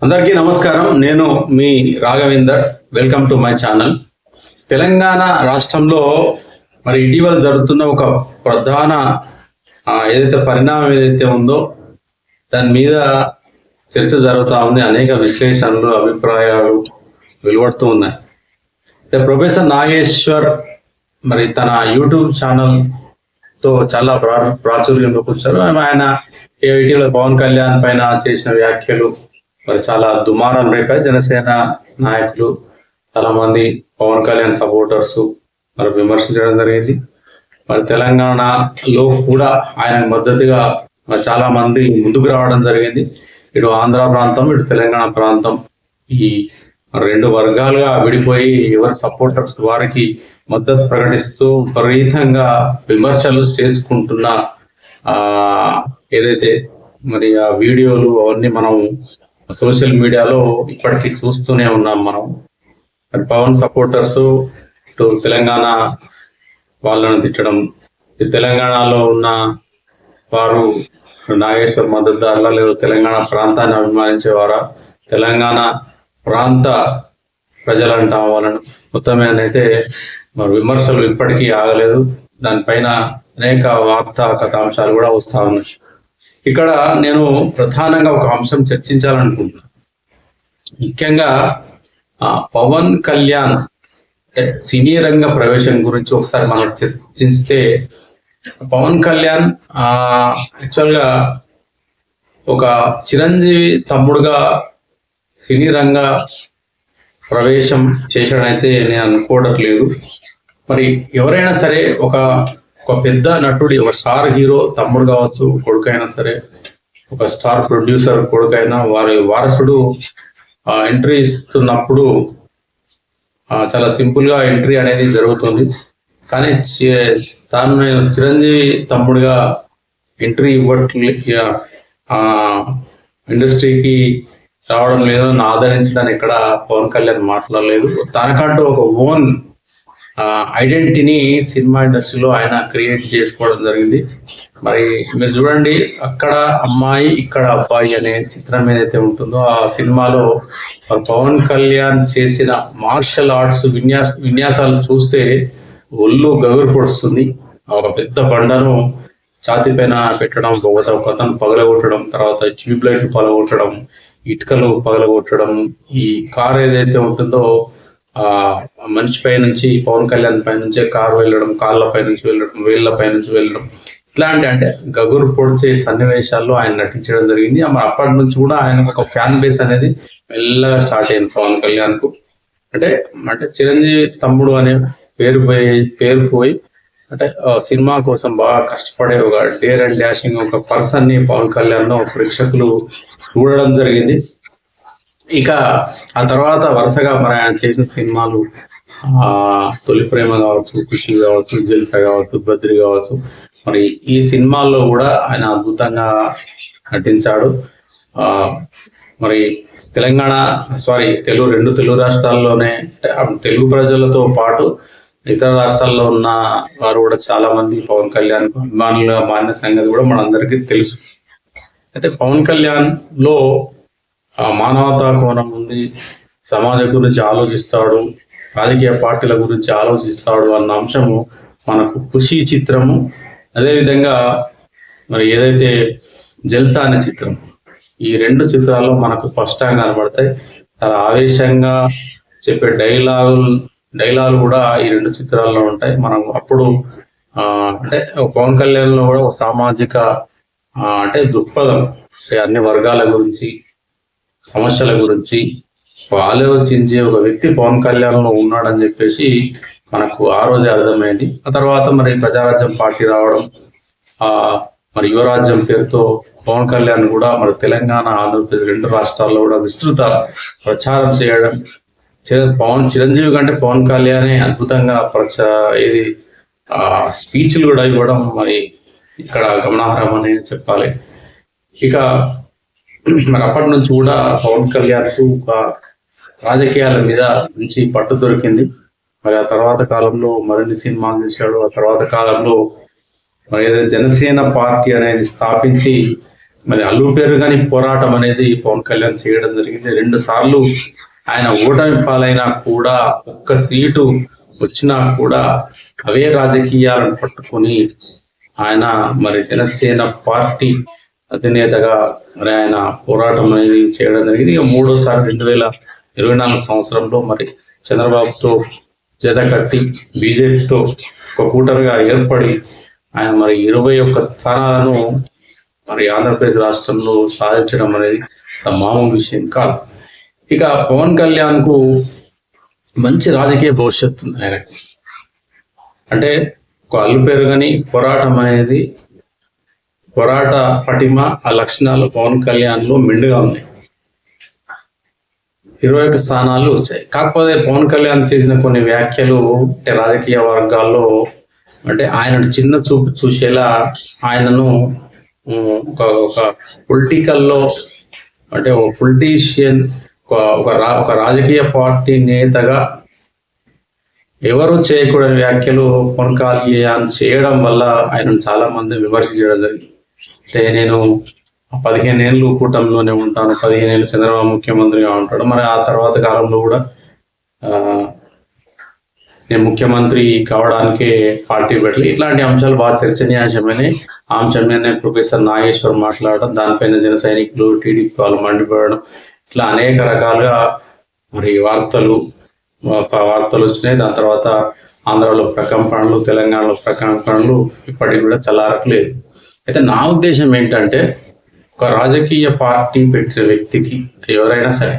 అందరికీ నమస్కారం. నేను మీ Raghavender. Welcome to my channel. Telangana రాష్ట్రంలో మరి ఇటీవల జరుగుతున్న ఒక ప్రధాన ఏదైతే పరిణామం ఏదైతే ఉందో దాని మీద చర్చ జరుగుతూ ఉంది. అనేక విశ్లేషణలు, అభిప్రాయాలు వెలువడుతూ ఉన్నాయి. ప్రొఫెసర్ నాగేశ్వర్ మరి తన యూట్యూబ్ ఛానల్తో చాలా ప్రాచుర్యంలోకి వచ్చారు. ఆయన ఇటీవల పవన్ కళ్యాణ్ పైన చేసిన వ్యాఖ్యలు మరి చాలా దుమారం రేపాయి. జనసేన నాయకులు చాలా మంది పవన్ కళ్యాణ్ సపోర్టర్స్ మరి విమర్శించడం జరిగింది. మరి తెలంగాణలో కూడా ఆయనకు మద్దతుగా మరి చాలా మంది ముందుకు రావడం జరిగింది. ఇటు ఆంధ్ర ప్రాంతం, ఇటు తెలంగాణ ప్రాంతం ఈ రెండు వర్గాలుగా విడిపోయి ఎవరి సపోర్టర్స్ వారికి మద్దతు ప్రకటిస్తూ విపరీతంగా విమర్శలు చేసుకుంటున్న ఏదైతే మరి ఆ వీడియోలు అవన్నీ మనం సోషల్ మీడియాలో ఇప్పటికీ చూస్తూనే ఉన్నాం. మనం మరి పవన్ సపోర్టర్స్ ఇటు తెలంగాణ వాళ్ళను తిట్టడం, తెలంగాణలో ఉన్న వారు నాగేశ్వర్ మద్దతుదారులా లేదా తెలంగాణ ప్రాంతాన్ని అభిమానించేవారా, తెలంగాణ ప్రాంత ప్రజలంటాం వాళ్ళను, మొత్తం మీదనైతే మరి విమర్శలు ఇప్పటికీ ఆగలేదు. దానిపైన అనేక వార్తా కథాంశాలు కూడా వస్తా ఉన్నాయి. ఇక్కడ నేను ప్రధానంగా ఒక అంశం చర్చించాలనుకుంటున్నాను. ముఖ్యంగా పవన్ కళ్యాణ్ సినీ రంగ ప్రవేశం గురించి ఒకసారి మనం చర్చిస్తే, పవన్ కళ్యాణ్ యాక్చువల్గా ఒక చిరంజీవి తమ్ముడుగా సినీ రంగ ప్రవేశం చేశాడైతే నేను అనుకోవట్లేదు. మరి ఎవరైనా సరే ఒక పెద్ద నటుడి, ఒక స్టార్ హీరో తమ్ముడు కావచ్చు, కొడుకైనా సరే, ఒక స్టార్ ప్రొడ్యూసర్ కొడుకైనా వారి వారసుడు ఎంట్రీ ఇస్తున్నప్పుడు చాలా సింపుల్ గా ఎంట్రీ అనేది జరుగుతుంది. కానీ తాను నేను చిరంజీవి తమ్ముడిగా ఎంట్రీ ఇండస్ట్రీకి రావడం లేదు, ఆదరించడానికి ఎక్కడ పవన్ కళ్యాణ్ మాట్లాడలేదు. తనకంటూ ఒక ఓన్ ఐడెంటిటీని సినిమా ఇండస్ట్రీలో ఆయన క్రియేట్ చేసుకోవడం జరిగింది. మరి మీరు చూడండి, అక్కడ అమ్మాయి ఇక్కడ అబ్బాయి అనే చిత్రం ఏదైతే ఉంటుందో ఆ సినిమాలో పవన్ కళ్యాణ్ చేసిన మార్షల్ ఆర్ట్స్ విన్యాసాలు చూస్తే ఒళ్ళు గగురు పొడుస్తుంది. ఒక పెద్ద బండను ఛాతి పైన పెట్టడం, ఒక అతను పగలగొట్టడం, తర్వాత ట్యూబ్ లైట్ పగలగొట్టడం, ఇటుకలు పగలగొట్టడం, ఈ కార్ ఏదైతే ఉంటుందో మనిషి పై నుంచి, పవన్ కళ్యాణ్ పై నుంచే కారు వెళ్ళడం, కాళ్ళ పై నుంచి వెళ్ళడం, వేళ్ల పై నుంచి వెళ్ళడం, ఇట్లాంటి అంటే గగురు పొడిచే సన్నివేశాల్లో ఆయన నటించడం జరిగింది. అప్పటి నుంచి కూడా ఆయనకు ఒక ఫ్యాన్ బేస్ అనేది మెల్లగా స్టార్ట్ అయింది పవన్ కళ్యాణ్ కు. అంటే చిరంజీవి తమ్ముడు అనే పేరు పోయి అంటే సినిమా కోసం బాగా కష్టపడే ఒక డేర్ అండ్ డాషింగ్ ఒక పర్సన్ ని పవన్ కళ్యాణ్ ప్రేక్షకులు చూడడం జరిగింది. ఇక ఆ తర్వాత వరుసగా మరి ఆయన చేసిన సినిమాలు తొలి ప్రేమ కావచ్చు, ఖుషి కావచ్చు, జల్సా కావచ్చు, బద్రి కావచ్చు, మరి ఈ సినిమాల్లో కూడా ఆయన అద్భుతంగా నటించాడు. మరి రెండు తెలుగు రాష్ట్రాల్లోనే తెలుగు ప్రజలతో పాటు ఇతర రాష్ట్రాల్లో ఉన్న వారు కూడా చాలా మంది పవన్ కళ్యాణ్ అభిమానులుగా మారిన సంగతి కూడా మనందరికీ తెలుసు. అయితే పవన్ కళ్యాణ్ లో మానవతా కోణం ఉంది, సమాజం గురించి ఆలోచిస్తాడు, రాజకీయ పార్టీల గురించి ఆలోచిస్తాడు అన్న అంశము మనకు ఖుషి చిత్రము, అదేవిధంగా మరి ఏదైతే జల్సా అనే చిత్రం, ఈ రెండు చిత్రాల్లో మనకు స్పష్టంగా కనబడతాయి. చాలా ఆవేశంగా చెప్పే డైలాగులు కూడా ఈ రెండు చిత్రాల్లో ఉంటాయి. మనం అప్పుడు అంటే పవన్ కళ్యాణ్ లో కూడా ఒక సామాజిక అంటే దృక్పథం, అన్ని వర్గాల గురించి, సమస్యల గురించి ఆలోచించే ఒక వ్యక్తి పవన్ కళ్యాణ్ లో ఉన్నాడని చెప్పేసి మనకు ఆ రోజే అర్థమైంది. ఆ తర్వాత మరి ప్రజారాజ్యం పార్టీ రావడం, మరి యువరాజ్యం పేరుతో పవన్ కళ్యాణ్ కూడా మరి తెలంగాణ, ఆంధ్రప్రదేశ్ రెండు రాష్ట్రాల్లో కూడా విస్తృత ప్రచారం చేయడం, చిరంజీవి కంటే పవన్ కళ్యాణ్ అద్భుతంగా స్పీచ్లు కూడా ఇవ్వడం మరి ఇక్కడ గమనార్హం అని చెప్పాలి. ఇక మరి అప్పటి నుంచి కూడా పవన్ కళ్యాణ్ కు ఒక రాజకీయాల మీద మంచి పట్టు దొరికింది. మరి ఆ తర్వాత కాలంలో మరిన్ని సినిమాలు చేశాడు. ఆ తర్వాత కాలంలో మరి ఏదైతే జనసేన పార్టీ అనేది స్థాపించి మరి అల్లు పేరు కానీ పోరాటం అనేది పవన్ కళ్యాణ్ చేయడం జరిగింది. 2 సార్లు ఆయన ఓటమి పాలైనా కూడా, ఒక్క సీటు వచ్చినా కూడా అవే రాజకీయాలను పట్టుకొని ఆయన మరి జనసేన పార్టీ అధినేతగా మరి ఆయన పోరాటం అనేది చేయడం జరిగింది. ఇక 3వసారి 2024 సంవత్సరంలో మరి చంద్రబాబుతో జత కట్టి బీజేపీతో ఒక కూటమిగా ఏర్పడి ఆయన మరి 21 స్థానాలను మరి ఆంధ్రప్రదేశ్ రాష్ట్రంలో సాధించడం అనేది మామూలు విషయం కాదు. ఇక పవన్ కళ్యాణ్ కు మంచి రాజకీయ భవిష్యత్తు ఉంది ఆయనకు. అంటే ఒక అల్లు పేరు కానీ పోరాటం అనేది, పోరాట పటిమ, ఆ లక్షణాలు పవన్ కళ్యాణ్ లో మెండుగా ఉన్నాయి. 21 స్థానాలు వచ్చాయి. కాకపోతే పవన్ కళ్యాణ్ చేసిన కొన్ని వ్యాఖ్యలు అంటే రాజకీయ వర్గాల్లో అంటే ఆయన చిన్న చూపు చూసేలా ఆయనను ఒక పొలిటికల్లో అంటే ఒక పొలిటీషియన్, ఒక రాజకీయ పార్టీ నేతగా ఎవరు చేయకూడని వ్యాఖ్యలు పవన్ కళ్యాణ్ చేయడం వల్ల ఆయనను చాలా మంది విమర్శించడం జరిగింది. అంటే నేను 15 ఏళ్ళు కూటమిలోనే ఉంటాను, 15 ఏళ్ళు చంద్రబాబు ముఖ్యమంత్రిగా ఉంటాడు, మరి ఆ తర్వాత కాలంలో కూడా నేను ముఖ్యమంత్రి కావడానికే పార్టీ పెట్టాలి, ఇట్లాంటి అంశాలు బాగా చర్చనీయాంశమైన అంశం మీద ప్రొఫెసర్ నాగేశ్వర్ మాట్లాడడం, దానిపైన జన సైనికులు టీడీపీ వాళ్ళు మండిపోవడం, ఇట్లా అనేక రకాలుగా మరి వార్తలు వచ్చినాయి. దాని తర్వాత ఆంధ్రాలో ప్రకంపనలు, తెలంగాణలో ప్రకంపనలు ఇప్పటికి కూడా చల్లారట్లేదు. అయితే నా ఉద్దేశం ఏంటంటే, ఒక రాజకీయ పార్టీ పెట్టిన వ్యక్తికి ఎవరైనా సరే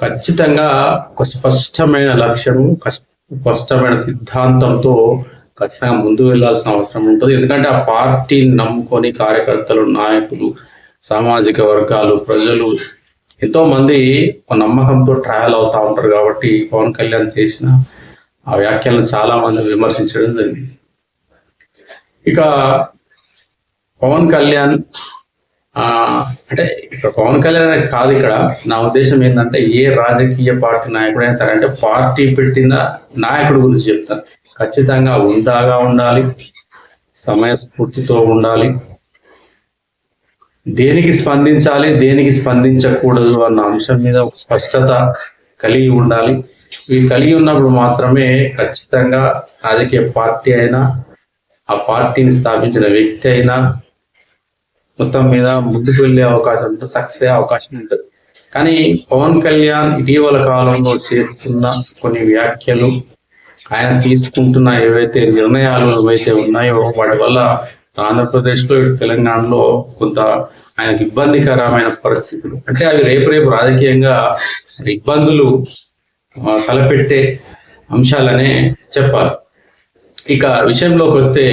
ఖచ్చితంగా ఒక స్పష్టమైన లక్ష్యము, స్పష్టమైన సిద్ధాంతంతో ఖచ్చితంగా ముందుకు వెళ్లాల్సిన అవసరం ఉంటుంది. ఎందుకంటే ఆ పార్టీని నమ్ముకొని కార్యకర్తలు, నాయకులు, సామాజిక వర్గాలు, ప్రజలు ఎంతో మంది ఒక నమ్మకంతో ట్రావెల్ అవుతా ఉంటారు. కాబట్టి పవన్ కళ్యాణ్ చేసిన ఆ వ్యాఖ్యలను చాలా మంది విమర్శించడం జరిగింది. ఇక పవన్ కళ్యాణ్ అంటే ఇక్కడ పవన్ కళ్యాణ్ అనేది కాదు, ఇక్కడ నా ఉద్దేశం ఏంటంటే ఏ రాజకీయ పార్టీ నాయకుడైనా సరే, అంటే పార్టీ పెట్టిన నాయకుడి గురించి చెప్తాను, ఖచ్చితంగా ఉందాగా ఉండాలి, సమయస్ఫూర్తితో ఉండాలి, దేనికి స్పందించాలి, దేనికి స్పందించకూడదు అన్న అంశం మీద ఒక స్పష్టత కలిగి ఉండాలి. ఇవి కలిగి ఉన్నప్పుడు మాత్రమే ఖచ్చితంగా రాజకీయ పార్టీ అయినా, ఆ పార్టీని స్థాపించిన వ్యక్తి అయినా మొత్తం మీద ముందుకు వెళ్ళే అవకాశం ఉంటుంది, సక్సెస్ అయ్యే అవకాశం ఉంటుంది. కానీ పవన్ కళ్యాణ్ ఇటీవల కాలంలో చేస్తున్న కొన్ని వ్యాఖ్యలు, ఆయన తీసుకుంటున్న ఏవైతే నిర్ణయాలు ఏవైతే ఉన్నాయో వాటి వల్ల ఆంధ్రప్రదేశ్లో, తెలంగాణలో కొంత ఆయనకు ఇబ్బందికరమైన పరిస్థితులు, అంటే అవి రేపు రాజకీయంగా ఇబ్బందులు తలపెట్టే అంశాలనే చెప్పాలి. ఇక విషయంలోకి వస్తే,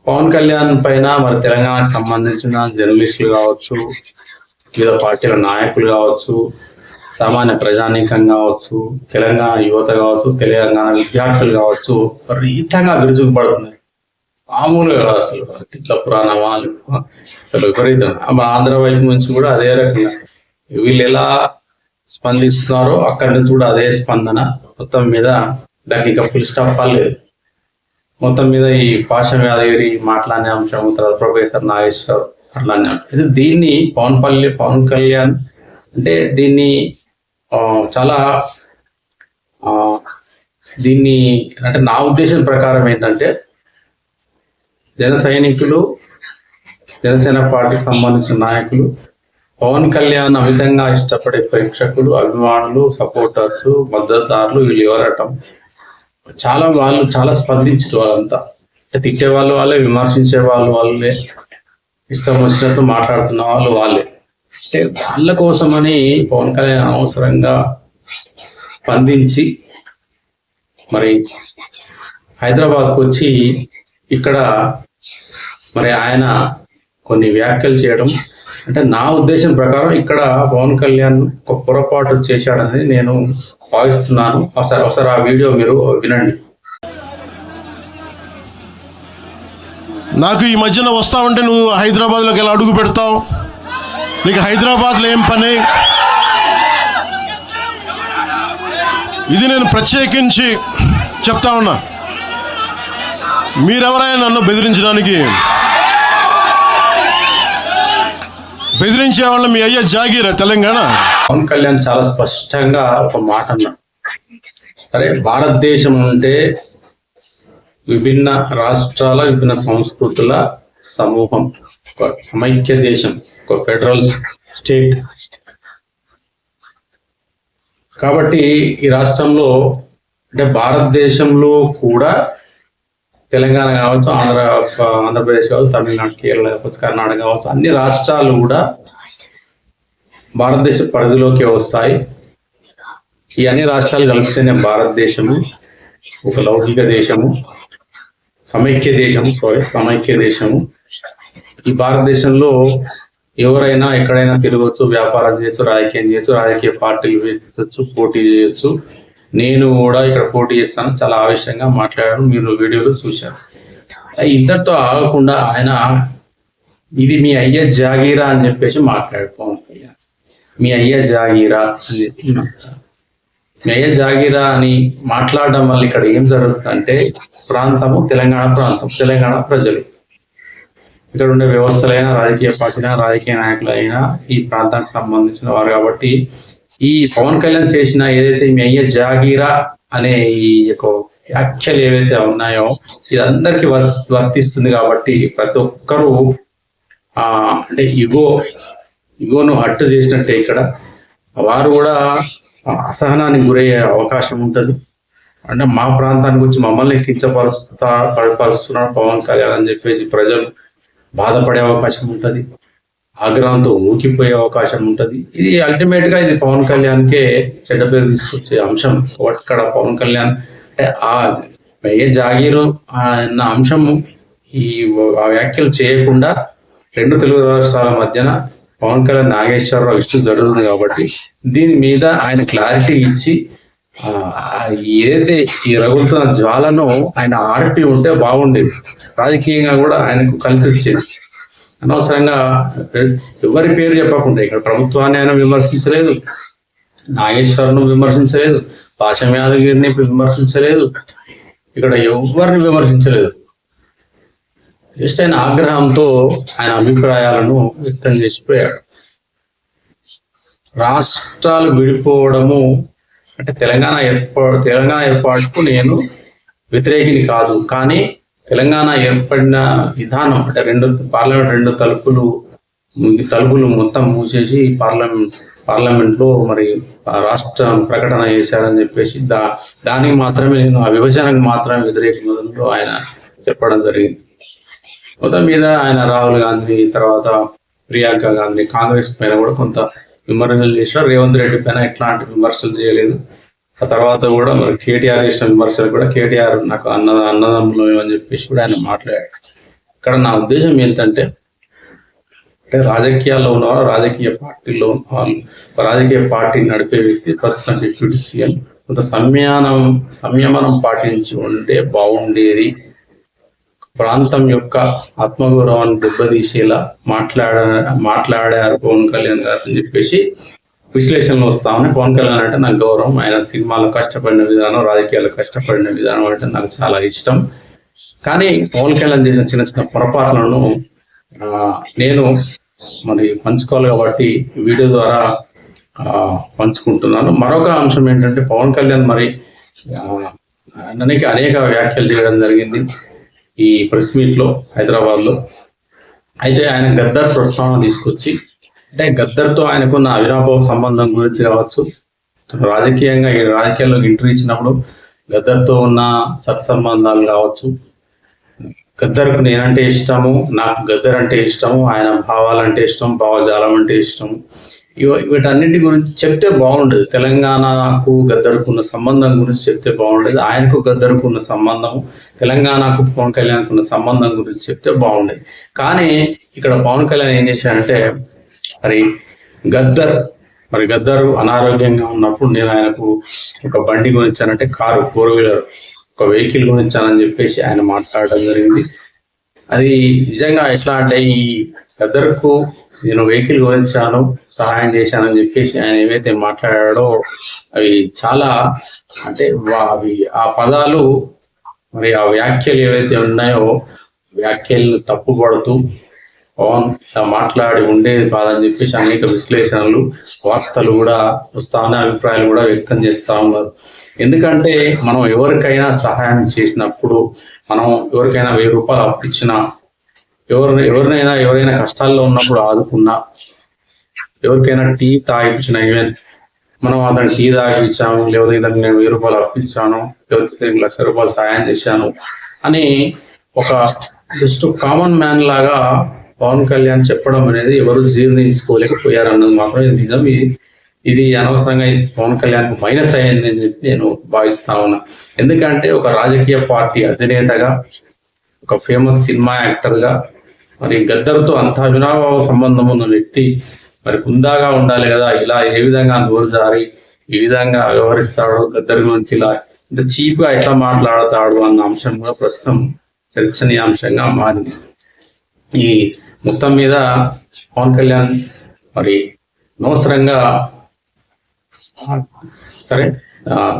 పవన్ కళ్యాణ్ పైన మరి తెలంగాణకు సంబంధించిన జర్నలిస్టులు కావచ్చు, వివిధ పార్టీల నాయకులు కావచ్చు, సామాన్య ప్రజానీకం కావచ్చు, తెలంగాణ యువత కావచ్చు, తెలంగాణ విద్యార్థులు కావచ్చు, విపరీతంగా విరుచుకుపడుతున్నారు. మామూలుగా అసలు ఇట్లా పురాణాలు అసలు విపరీతం. ఆంధ్ర వైపు నుంచి కూడా అదే రకంగా వీళ్ళు ఎలా స్పందిస్తున్నారో అక్కడి నుంచి కూడా అదే స్పందన. మొత్తం మీద దానికి ఇంకా ఫుల్ స్టాప్ లేదు. మొత్తం మీద ఈ పాషం యాదగిరి మాట్లాడిన అంశం, తర్వాత ప్రొఫెసర్ నాగేశ్వర్ మాట్లాడిన అంశం, దీన్ని పవన్ కళ్యాణ్ అంటే దీన్ని చాలా దీన్ని అంటే నా ఉద్దేశం ప్రకారం ఏంటంటే, జన సైనికులు, జనసేన పార్టీకి సంబంధించిన నాయకులు, పవన్ కళ్యాణ్ అమితంగా ఇష్టపడే ప్రేక్షకులు, అభిమానులు, సపోర్టర్స్, మద్దతుదారులు వీళ్ళు ఎవరటం వాళ్ళు చాలా స్పందించారు. వాళ్ళంతా తిట్టే వాళ్ళే, విమర్శించే వాళ్ళే, ఇష్టం వచ్చినట్టు మాట్లాడుతున్న వాళ్ళే. అంటే వాళ్ళ కోసమని పవన్ కళ్యాణ్ అనవసరంగా స్పందించి మరి హైదరాబాద్కు వచ్చి ఇక్కడ మరి ఆయన కొన్ని వ్యాఖ్యలు చేయడం, అంటే నా ఉద్దేశం ప్రకారం ఇక్కడ పవన్ కళ్యాణ్ ఒక పొరపాటు చేశాడని నేను భావిస్తున్నాను. ఒకసారి ఆ వీడియో మీరు వినండి. నాకు ఈ మధ్యన వస్తా ఉంటే నువ్వు హైదరాబాద్లోకి ఎలా అడుగు పెడతావు? నీకు హైదరాబాద్లో ఏం పని? ఇది నేను ప్రత్యేకించి చెప్తా ఉన్నా. మీరెవరైనా నన్ను బెదిరించడానికి బెదిరించే వాళ్ళ మీ అయ్యా జాగీరా తెలంగాణ? పవన్ కళ్యాణ్ చాలా స్పష్టంగా ఒక మాట అన్నాడు. సరే, భారతదేశం అంటే విభిన్న రాష్ట్రాల విభిన్న సంస్కృతుల సమూహం, ఒక సమైక్య దేశం, ఒక ఫెడరల్ స్టేట్. కాబట్టి ఈ రాష్ట్రంలో అంటే భారతదేశంలో కూడా తెలంగాణ కావచ్చు, ఆంధ్రప్రదేశ్ కావచ్చు, తమిళనాడు, కేరళ కావచ్చు, కర్ణాటక కావచ్చు, అన్ని రాష్ట్రాలు కూడా భారతదేశ పరిధిలోకి వస్తాయి. ఈ అన్ని రాష్ట్రాలు కలిపితేనే భారతదేశము ఒక లౌకిక దేశము, సమైక్య దేశము. ఈ భారతదేశంలో ఎవరైనా ఎక్కడైనా తిరగవచ్చు, వ్యాపారం చేయొచ్చు, రాజకీయం చేయొచ్చు, రాజకీయ పార్టీలు పెట్టచ్చు, పోటీ చేయొచ్చు. నేను కూడా ఇక్కడ పోటీ చేస్తాను చాలా ఆవేశంగా మాట్లాడాను, మీరు వీడియోలో చూశారు. ఇంతటితో ఆగకుండా ఆయన ఇది మీ అయ్య జాగీరా అని చెప్పేసి మాట్లాడుకోవాలి. మీ అయ్య జాగీరా అని చెప్పి మీ అయ్య జాగీరా అని మాట్లాడడం వల్ల ఇక్కడ ఏం జరుగుతుందంటే ప్రాంతము తెలంగాణ ప్రజలు, ఇక్కడ ఉండే వ్యవస్థలైనా, రాజకీయ పార్టీలైనా, రాజకీయ నాయకులైనా ఈ ప్రాంతానికి సంబంధించిన వారు. కాబట్టి ఈ పవన్ కళ్యాణ్ చేసిన ఏదైతే మీ అయ్య జాగీరా అనే ఈ యొక్క వ్యాఖ్యలు ఏవైతే ఉన్నాయో ఇది అందరికీ వర్తిస్తుంది. కాబట్టి ప్రతి ఒక్కరూ అంటే ఇగోను హట్టు చేసినట్టే ఇక్కడ వారు కూడా అసహనానికి గురయ్యే అవకాశం ఉంటుంది. అంటే మా ప్రాంతానికి వచ్చి మమ్మల్ని కించపరుస్తున్నాడు పవన్ కళ్యాణ్ అని చెప్పేసి ప్రజలు బాధపడే అవకాశం ఉంటుంది, ఆగ్రహంతో ఊకిపోయే అవకాశం ఉంటుంది. ఇది అల్టిమేట్ గా ఇది పవన్ కళ్యాణ్కే చెడ్డ పేరు తీసుకొచ్చే అంశం. ఇక్కడ పవన్ కళ్యాణ్ అంటే ఏ జాగీరు అన్న అంశము ఆ వ్యాఖ్యలు చేయకుండా రెండు తెలుగు రాష్ట్రాల మధ్యన పవన్ కళ్యాణ్ నాగేశ్వరరావు ఇష్యూ జరుగుతుంది. కాబట్టి దీని మీద ఆయన క్లారిటీ ఇచ్చి ఏదైతే ఈ రగులుతున్న జ్వాలను ఆయన ఆర్పి ఉంటే బాగుండేది, రాజకీయంగా కూడా ఆయనకు కలిసి వచ్చేది. అనవసరంగా ఎవరి పేరు చెప్పకుండా ఇక్కడ ప్రభుత్వాన్ని ఆయన విమర్శించలేదు, నాగేశ్వరను విమర్శించలేదు, పాశం యాదగిరిని విమర్శించలేదు, ఇక్కడ ఎవరిని విమర్శించలేదు. జస్ట్ ఆయన ఆగ్రహంతో ఆయన అభిప్రాయాలను వ్యక్తం చేసిపోయాడు. రాష్ట్రాలు విడిపోవడము అంటే తెలంగాణ ఏర్పాటుకు నేను వ్యతిరేకిని కాదు, కానీ తెలంగాణ ఏర్పడిన విధానం అంటే పార్లమెంట్ రెండు తలుపులు మొత్తం మూసేసి పార్లమెంట్ లో మరి రాష్ట్ర ప్రకటన చేశారని చెప్పేసి దానికి మాత్రమే నేను ఆ విభజనకు మాత్రమే వ్యతిరేకంగా ఆయన చెప్పడం జరిగింది. మొత్తం మీద ఆయన రాహుల్ గాంధీ తర్వాత ప్రియాంక గాంధీ కాంగ్రెస్ పైన కూడా కొంత విమర్శలు చేశారు. రేవంత్ రెడ్డి పైన ఎట్లాంటి విమర్శలు చేయలేదు. ఆ తర్వాత కూడా మరి కేటీఆర్ చేసిన విమర్శలు కూడా కేటీఆర్ నాకు అన్నదమ్ములు అని చెప్పేసి కూడా ఆయన మాట్లాడారు. ఇక్కడ నా ఉద్దేశం ఏంటంటే రాజకీయాల్లో ఉన్నవారు, రాజకీయ పార్టీలో ఉన్నవాళ్ళు, రాజకీయ పార్టీ నడిపే వ్యక్తి ప్రస్తుతం డిప్యూటీ సీఎం కొంత సంయమనం పాటించి ఉంటే బాగుండేది. ప్రాంతం యొక్క ఆత్మగౌరవాన్ని దెబ్బతీసేలా మాట్లాడారు పవన్ కళ్యాణ్ గారు అని చెప్పేసి విశ్లేషణలు వస్తామని. పవన్ కళ్యాణ్ అంటే నాకు గౌరవం, ఆయన సినిమాలో కష్టపడిన విధానం, రాజకీయాల్లో కష్టపడిన విధానం అంటే నాకు చాలా ఇష్టం. కానీ పవన్ కళ్యాణ్ చేసిన చిన్న చిన్న పొరపాట్లను నేను మరి పంచుకోవాలి కాబట్టి వీడియో ద్వారా పంచుకుంటున్నాను. మరొక అంశం ఏంటంటే పవన్ కళ్యాణ్ మరి అనేక వ్యాఖ్యలు చేయడం జరిగింది ఈ ప్రెస్ మీట్ లో హైదరాబాద్ లో. అయితే ఆయన గద్దర్ ప్రస్తావన తీసుకొచ్చి అంటే గద్దర్తో ఆయనకున్న అవినాభావ సంబంధం గురించి కావచ్చు, రాజకీయాల్లోకి ఎంట్రీ ఇచ్చినప్పుడు గద్దర్తో ఉన్న సత్సంబంధాలు కావచ్చు, గద్దర్కు నేనంటే ఇష్టము, నాకు గద్దర్ అంటే ఇష్టము, ఆయన భావాలంటే ఇష్టం, భావజాలం అంటే ఇష్టము, వీటన్నిటి గురించి చెప్తే బాగుండేది. తెలంగాణకు గద్దర్కున్న సంబంధం గురించి చెప్తే బాగుండేది. ఆయనకు గద్దర్కున్న సంబంధము, తెలంగాణకు పవన్ కళ్యాణ్కు ఉన్న సంబంధం గురించి చెప్తే బాగుండేది. కానీ ఇక్కడ పవన్ కళ్యాణ్ ఏం చేశాడంటే గద్దర్ అనారోగ్యంగా ఉన్నప్పుడు నేను ఆయనకు ఒక బండి కొనిచ్చానంటే కారు, 4-wheeler ఒక వెహికల్ కొనిచ్చానని చెప్పేసి ఆయన మాట్లాడడం జరిగింది. అది నిజంగా ఎట్లా అంటే ఈ గద్దర్కు నేను వెహికల్ గురించాను, సహాయం చేశానని చెప్పేసి ఆయన ఏవైతే మాట్లాడాడో అవి చాలా అంటే అవి ఆ పదాలు మరి ఆ వ్యాఖ్యలు ఏవైతే ఉన్నాయో వ్యాఖ్యలను తప్పుపడుతూ పవన్ మాట్లాడి ఉండేది కాదని చెప్పేసి అనేక విశ్లేషణలు, వార్తలు కూడా వస్తా ఉన్నాయి, అభిప్రాయాలు కూడా వ్యక్తం చేస్తూ ఉన్నారు. ఎందుకంటే మనం ఎవరికైనా సహాయం చేసినప్పుడు, మనం ఎవరికైనా 1000 రూపాయలు అప్పిచ్చినా, ఎవరైనా కష్టాల్లో ఉన్నప్పుడు ఆదుకున్నా, ఎవరికైనా టీ తాగిపించిన, ఈవెన్ మనం అతను టీ తాగిపించాము, లేదా ఇతను నేను 1000 రూపాయలు అప్పించాను, ఎవరికి 1,00,000 రూపాయలు సాయం చేశాను అని ఒక జస్ట్ కామన్ మ్యాన్ లాగా పవన్ కళ్యాణ్ చెప్పడం అనేది ఎవరు జీర్ణించుకోలేకపోయారు అన్నది మాత్రం నిజం. ఇది అనవసరంగా పవన్ కళ్యాణ్ మైనస్ అయ్యింది అని చెప్పి నేను భావిస్తా ఉన్నా. ఎందుకంటే ఒక రాజకీయ పార్టీ అధినేతగా, ఒక ఫేమస్ సినిమా యాక్టర్గా, మరి గద్దర్తో అంత అవినాభావ సంబంధం ఉన్న వ్యక్తి మరి హుందాగా ఉండాలి కదా. ఇలా ఏ విధంగా నోరు జారి ఈ విధంగా వ్యవహరిస్తాడు, గద్దర్ గురించి ఇలా ఇంత చీప్ గా ఎట్లా మాట్లాడతాడు అన్న అంశం కూడా ప్రస్తుతం చర్చనీయాంశంగా మారింది. ఈ మొత్తం మీద పవన్ కళ్యాణ్ మరి అనవసరంగా సరే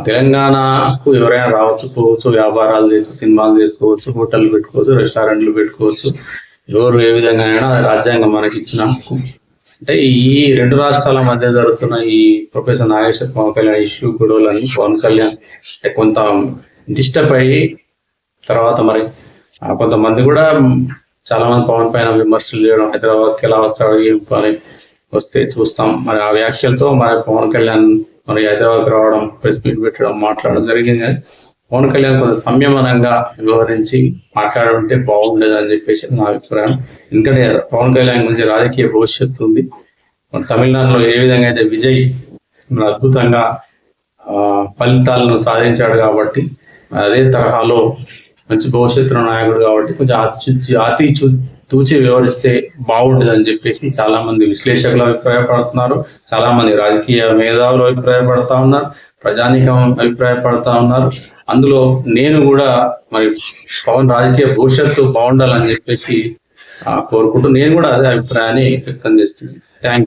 తెలంగాణకు ఎవరైనా రావచ్చు, పోవచ్చు, వ్యాపారాలు చేయొచ్చు, సినిమాలు చేసుకోవచ్చు, హోటళ్ళు పెట్టుకోవచ్చు, రెస్టారెంట్లు పెట్టుకోవచ్చు, ఎవరు ఏ విధంగా అయినా రాజ్యాంగం మనకి ఇచ్చిన హక్కు. అంటే ఈ 2 రాష్ట్రాల మధ్య జరుగుతున్న ఈ ప్రొఫెసర్ నాగేశ్వర పవన్ కళ్యాణ్ ఇష్యూ గొడవలన్నీ పవన్ కళ్యాణ్ కొంత డిస్టర్బ్ అయ్యి, తర్వాత మరి కొంతమంది కూడా చాలా మంది పవన్ పైన విమర్శలు చేయడం, హైదరాబాద్కి ఎలా వస్తాడు ఏం పని వస్తే చూస్తాం, మరి ఆ వ్యాఖ్యలతో మరి పవన్ కళ్యాణ్ మరి హైదరాబాద్కి రావడం, ప్రెస్ మీట్ పెట్టడం, మాట్లాడడం జరిగింది. కానీ పవన్ కళ్యాణ్ కొంత సంయమనంగా వ్యవహరించి మాట్లాడుంటే బాగుండేది అని చెప్పేసి నా అభిప్రాయం. ఎందుకంటే పవన్ కళ్యాణ్ గురించి రాజకీయ భవిష్యత్తు ఉంది. తమిళనాడులో ఏ విధంగా అయితే విజయ్ అద్భుతంగా ఫలితాలను సాధించాడు కాబట్టి, అదే తరహాలో మంచి భవిష్యత్తులో నాయకుడు కాబట్టి కొంచెం తూచి వివరిస్తే బాగుంటుంది అని చెప్పేసి చాలా మంది విశ్లేషకులు అభిప్రాయపడుతున్నారు, చాలా మంది రాజకీయ మేధావులు అభిప్రాయపడతా ఉన్నారు, ప్రజానీకం అభిప్రాయపడతా ఉన్నారు. అందులో నేను కూడా మరి పవన్ రాజకీయ భవిష్యత్తు బాగుండాలని చెప్పేసి కోరుకుంటూ నేను కూడా అదే అభిప్రాయాన్ని వ్యక్తం చేస్తున్నాను. థ్యాంక్